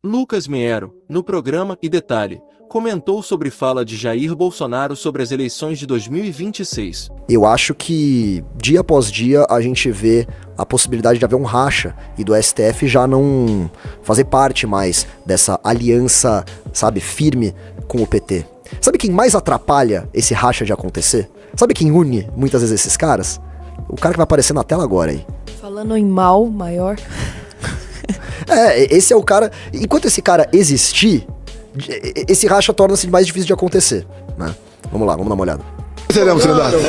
Lucas Miero, no programa E Detalhe, comentou sobre fala de Jair Bolsonaro sobre as eleições de 2026. Eu acho que dia após dia a gente vê a possibilidade de haver um racha e do STF já não fazer parte mais dessa aliança, sabe, firme com o PT. Sabe quem mais atrapalha esse racha de acontecer? Sabe quem une muitas vezes esses caras? O cara que vai aparecer na tela agora aí. Falando em mal maior. Esse é o cara. Enquanto esse cara existir, esse racha torna-se mais difícil de acontecer, né? Vamos lá, vamos dar uma olhada. Seremos candidatos?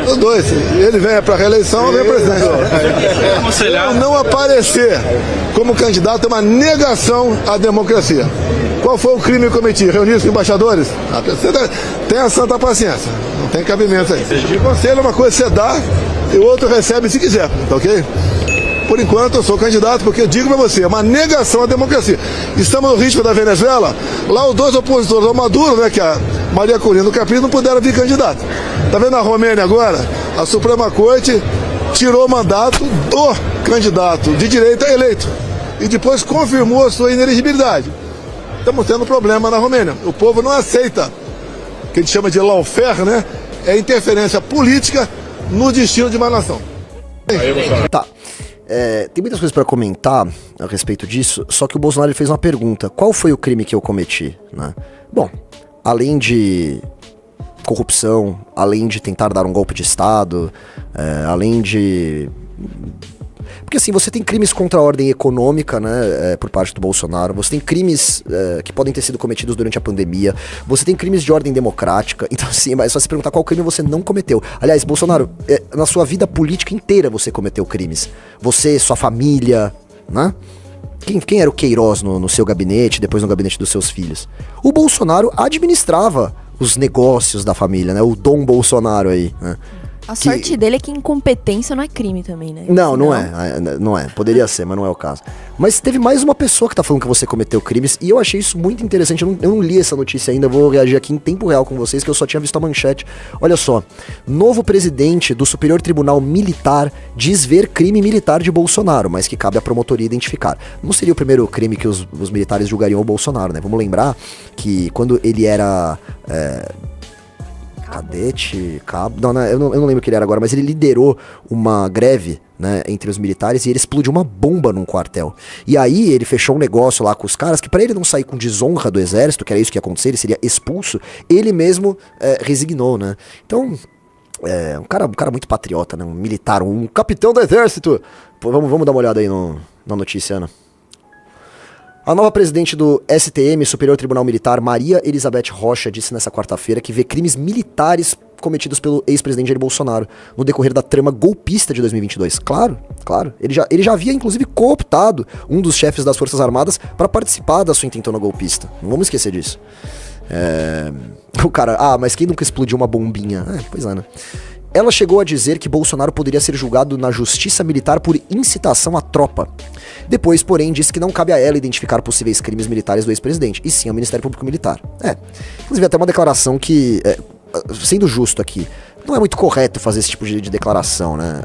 Os dois. Ele vem para a reeleição ou vem para presidente. Não aparecer como candidato é uma negação à democracia. Qual foi o crime que eu cometi? Reunir-se com embaixadores? Tenha santa paciência. Não tem cabimento aí. O conselho é uma coisa que você dá e o outro recebe se quiser, tá ok? Por enquanto eu sou candidato porque eu digo pra você, é uma negação à democracia. Estamos no ritmo da Venezuela, lá os dois opositores, o Maduro, né, que a Maria Corina do Capricho, não puderam vir candidato. Tá vendo a Romênia agora? A Suprema Corte tirou o mandato do candidato de direita eleito e depois confirmou a sua inelegibilidade. Estamos tendo problema na Romênia. O povo não aceita, o que a gente chama de lawfare, né? É interferência política no destino de uma nação. Tá. Tem muitas coisas pra comentar a respeito disso, só que o Bolsonaro ele fez uma pergunta: qual foi o crime que eu cometi, né? Bom, além de corrupção, além de tentar dar um golpe de Estado, além de... Porque assim, você tem crimes contra a ordem econômica, né, por parte do Bolsonaro, você tem crimes que podem ter sido cometidos durante a pandemia, você tem crimes de ordem democrática, então assim, é só se perguntar qual crime você não cometeu. Aliás, Bolsonaro, na sua vida política inteira você cometeu crimes. Você, sua família, né? Quem era o Queiroz no seu gabinete, depois no gabinete dos seus filhos? O Bolsonaro administrava os negócios da família, né? O Dom Bolsonaro aí, né? A sorte dele é que incompetência não é crime também, né? Não é. Poderia ser, mas não é o caso. Mas teve mais uma pessoa que tá falando que você cometeu crimes, e eu achei isso muito interessante. Eu não li essa notícia ainda, vou reagir aqui em tempo real com vocês, que eu só tinha visto a manchete. Olha só, novo presidente do Superior Tribunal Militar diz ver crime militar de Bolsonaro, mas que cabe à promotoria identificar. Não seria o primeiro crime que os militares julgariam o Bolsonaro, né? Vamos lembrar que quando ele era... cadete, cabo... Não, eu não lembro o que ele era agora, mas ele liderou uma greve, né, entre os militares, e ele explodiu uma bomba num quartel. E aí ele fechou um negócio lá com os caras, que pra ele não sair com desonra do exército, que era isso que ia acontecer, ele seria expulso, ele mesmo resignou, né? Então, um cara muito patriota, né? Um militar, um capitão do exército. Pô, vamos dar uma olhada aí na notícia, Ana. A nova presidente do STM, Superior Tribunal Militar, Maria Elizabeth Rocha, disse nessa quarta-feira que vê crimes militares cometidos pelo ex-presidente Jair Bolsonaro no decorrer da trama golpista de 2022. Claro. Ele já havia, inclusive, cooptado um dos chefes das Forças Armadas para participar da sua intentona golpista. Não vamos esquecer disso. O cara, mas quem nunca explodiu uma bombinha? Pois é, né? Ela chegou a dizer que Bolsonaro poderia ser julgado na justiça militar por incitação à tropa. Depois, porém, disse que não cabe a ela identificar possíveis crimes militares do ex-presidente, e sim ao Ministério Público Militar. Inclusive até uma declaração que, sendo justo aqui, não é muito correto fazer esse tipo de declaração, né?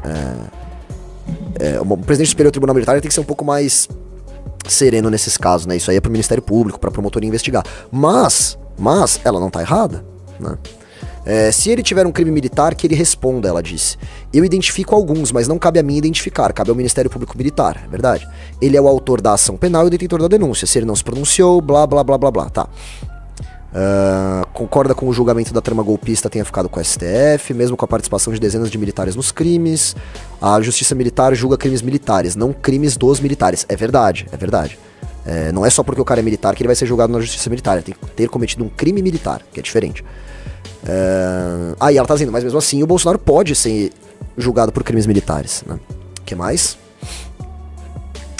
O presidente do Superior Tribunal Militar tem que ser um pouco mais sereno nesses casos, né? Isso aí é pro Ministério Público, pra promotoria investigar. Mas ela não tá errada, né? Se ele tiver um crime militar, que ele responda, ela disse. Eu identifico alguns, mas não cabe a mim identificar, cabe ao Ministério Público Militar, é verdade. Ele é o autor da ação penal e o detentor da denúncia. Se ele não se pronunciou, blá, blá, blá, blá, blá, tá. Concorda com o julgamento da trama golpista tenha ficado com o STF, mesmo com a participação de dezenas de militares nos crimes. A Justiça Militar julga crimes militares, não crimes dos militares. É verdade. Não é só porque o cara é militar que ele vai ser julgado na Justiça Militar, ele tem que ter cometido um crime militar, que é diferente. E ela tá dizendo, mas mesmo assim o Bolsonaro pode ser julgado por crimes militares, né? O que mais?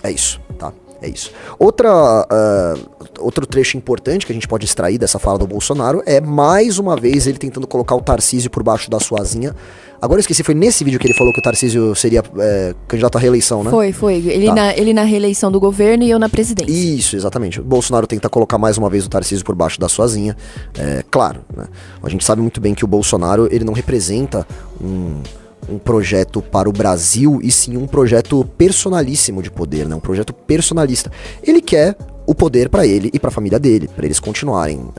É isso, tá? É isso. Outro trecho importante que a gente pode extrair dessa fala do Bolsonaro é, mais uma vez, ele tentando colocar o Tarcísio por baixo da sua asinha. Agora eu esqueci, foi nesse vídeo que ele falou que o Tarcísio seria candidato à reeleição, né? Foi. Ele na reeleição do governo e eu na presidência. Isso, exatamente. O Bolsonaro tenta colocar mais uma vez o Tarcísio por baixo da sua asinha. Claro, né? A gente sabe muito bem que o Bolsonaro, ele não representa um projeto para o Brasil, e sim um projeto personalíssimo de poder, né? Um projeto personalista. Ele quer o poder pra ele e pra família dele, pra eles continuarem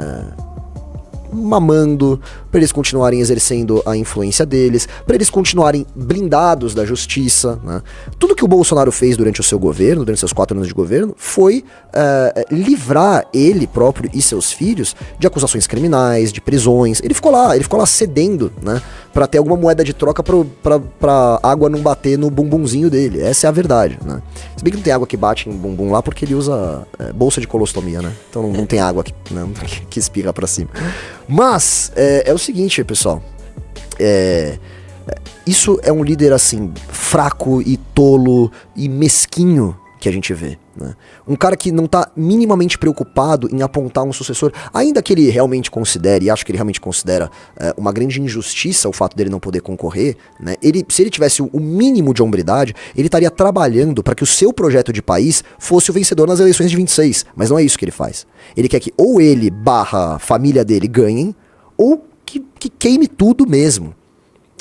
mamando, pra eles continuarem exercendo a influência deles, pra eles continuarem blindados da justiça, né? Tudo que o Bolsonaro fez durante o seu governo, durante seus 4 anos de governo, foi livrar ele próprio e seus filhos de acusações criminais, de prisões. Ele ficou lá cedendo, né? Pra ter alguma moeda de troca pra água não bater no bumbumzinho dele. Essa é a verdade, né? Se bem que não tem água que bate em bumbum lá porque ele usa bolsa de colostomia, né? Então não tem água que espirra pra cima. Mas, é o seguinte, pessoal. Isso é um líder, assim, fraco e tolo e mesquinho que a gente vê, né? Um cara que não tá minimamente preocupado em apontar um sucessor, ainda que ele realmente considere, e acho que ele realmente considera uma grande injustiça o fato dele não poder concorrer, né? Se ele tivesse o mínimo de hombridade, ele estaria trabalhando para que o seu projeto de país fosse o vencedor nas eleições de 26, mas não é isso que ele faz. Ele quer que ou ele / família dele ganhem, ou que queime tudo mesmo.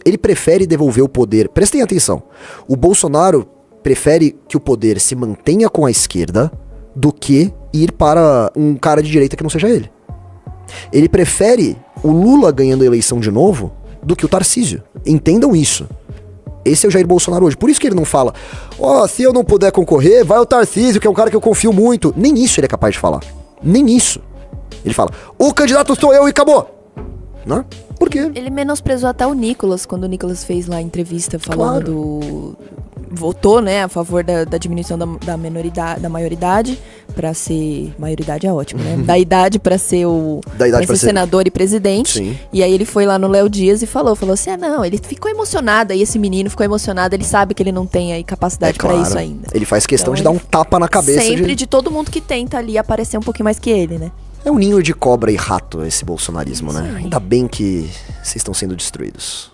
Ele prefere devolver o poder. Prestem atenção. O Bolsonaro prefere que o poder se mantenha com a esquerda do que ir para um cara de direita que não seja ele. Ele prefere o Lula ganhando a eleição de novo do que o Tarcísio. Entendam isso. Esse é o Jair Bolsonaro hoje. Por isso que ele não fala, se eu não puder concorrer, vai o Tarcísio, que é um cara que eu confio muito. Nem isso ele é capaz de falar. Nem isso. Ele fala, o candidato sou eu e acabou. Né? Por quê? Ele menosprezou até o Nicolas, quando o Nicolas fez lá a entrevista falando votou, né, a favor da diminuição da maioridade pra ser... Maioridade é ótimo, né? Da idade pra ser senador e presidente. Sim. E aí ele foi lá no Léo Dias e falou assim, não, ele ficou emocionado, aí esse menino ficou emocionado, ele sabe que ele não tem aí capacidade pra isso ainda. Ele faz questão de dar um tapa na cabeça. Sempre de todo mundo que tenta ali aparecer um pouquinho mais que ele, né? É um ninho de cobra e rato esse bolsonarismo, né? Ainda bem que vocês estão sendo destruídos.